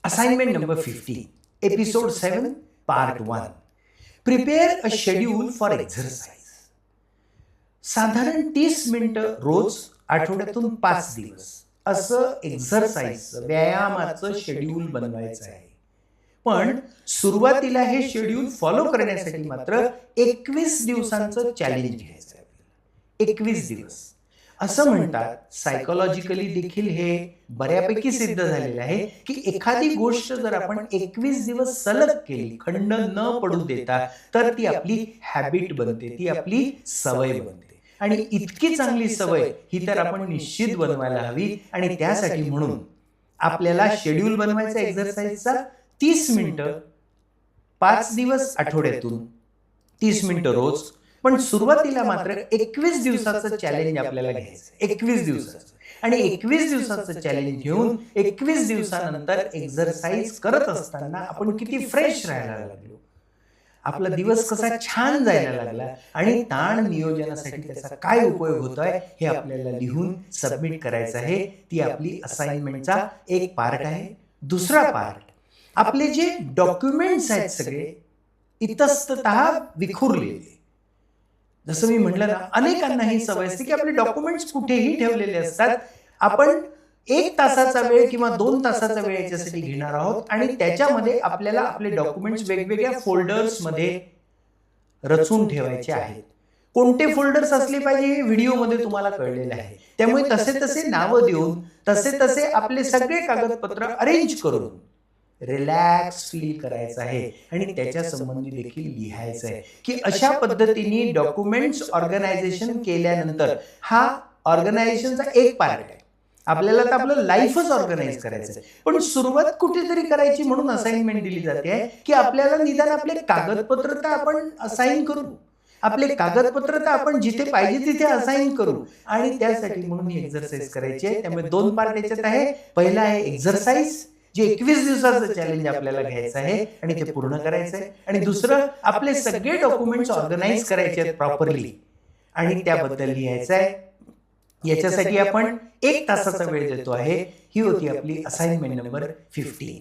Assignment number 15, episode 7, part 1. Prepare a schedule for exercise. साधारण 30 मिनिटं रोज आठवड्यातून 5 दिवस असं एक्झरसाइजचं व्यायामाचं शेड्यूल बनवायचं आहे. पण सुरुवातीला हे शेड्यूल फॉलो करण्यासाठी मात्र 21 दिवसांचं चॅलेंज घ्यायचं आहे. 21 दिवस असं म्हणतात, सायकोलॉजिकली देखील हे बऱ्यापैकी सिद्ध झालेलं आहे की एखादी गोष्ट जर आपण 21 दिवस सलग केली, खंड न पडू देता, तर ती आपली हॅबिट बनते, ती आपली सवय बनते. आणि इतकी चांगली सवय ही तर आपण निश्चित बनवायला हवी. आणि त्यासाठी म्हणून आपल्याला शेड्यूल बनवायचा एक्झरसाइजचा 30 मिनिटं 5 दिवस आठवड्यातून 30 मिनिटं रोज. पण सुरुवातीला मात्र 21 दिवसाचं चॅलेंज आपल्याला घ्यायचं. 21 दिवसाचं. आणि 21 दिवसाचं चॅलेंज घेऊन 21 दिवसानंतर एक्झरसाइज करत असताना आपण किती फ्रेश राहायला लागलो, आपला दिवस कसा छान जायला लागला आणि ताण नियोजनासाठी त्याचा काय उपयोग होतोय हे आपल्याला लिहून सबमिट करायचं आहे. ती आपली असाइनमेंटचा एक पार्ट आहे. दुसरा पार्ट, आपले जे डॉक्युमेंट्स आहेत सगळे इतस्ततः विखुरलेले. जसं मी म्हटलं ना, अनेकांना ही सवय असते की आपले डॉक्युमेंट्स कुठेही ठेवलेले असतात. आपण 1 तासाचा वेळ किंवा 2 तासाचा वेळ याच्यासाठी घेणार आहोत आणि त्याच्यामध्ये आपल्याला आपले डॉक्युमेंट्स वेगवेगळ्या फोल्डर्समध्ये रचून ठेवायचे आहेत. कोणते फोल्डर्स असले पाहिजे हे व्हिडिओमध्ये तुम्हाला कळलेलं आहे. त्यामुळे तसे तसे नावं देऊन तसे आपले सगळे कागदपत्र अरेंज करून रिलॅक्स फील करायचं आहे आणि त्याच्या संबंधी देखील लिहायचं आहे की अशा पद्धतीने डॉक्युमेंट्स ऑर्गनायझेशन केल्यानंतर हा ऑर्गनायझेशनचा एक पार्ट आहे. आपल्याला तर आपलं लाईफच ऑर्गनाइज करायचं आहे. पण सुरुवात कुठेतरी करायची म्हणून असाइनमेंट दिली जाते की आपल्याला निदान आपले कागदपत्र तर आपण असाइन करू, आपले कागदपत्र तर आपण जिथे पाहिजे तिथे असाइन करू. आणि त्यासाठी म्हणून ही एक्झरसाइज करायची आहे. त्यामुळे 2 पार्ट याच्यात आहे. पहिला आहे एक्झरसाइज, जे 21 दिवसाचं चॅलेंज आपल्याला घ्यायचं आहे आणि ते पूर्ण करायचं आहे. आणि दुसरं, आपले सगळे डॉक्युमेंट्स ऑर्गनाइज करायचे आहेत प्रॉपरली आणि त्याबद्दल लिहायचं आहे. याच्यासाठी आपण 1 तासाचा वेळ देतो आहे. ही होती आपली असाइनमेंट नंबर 15.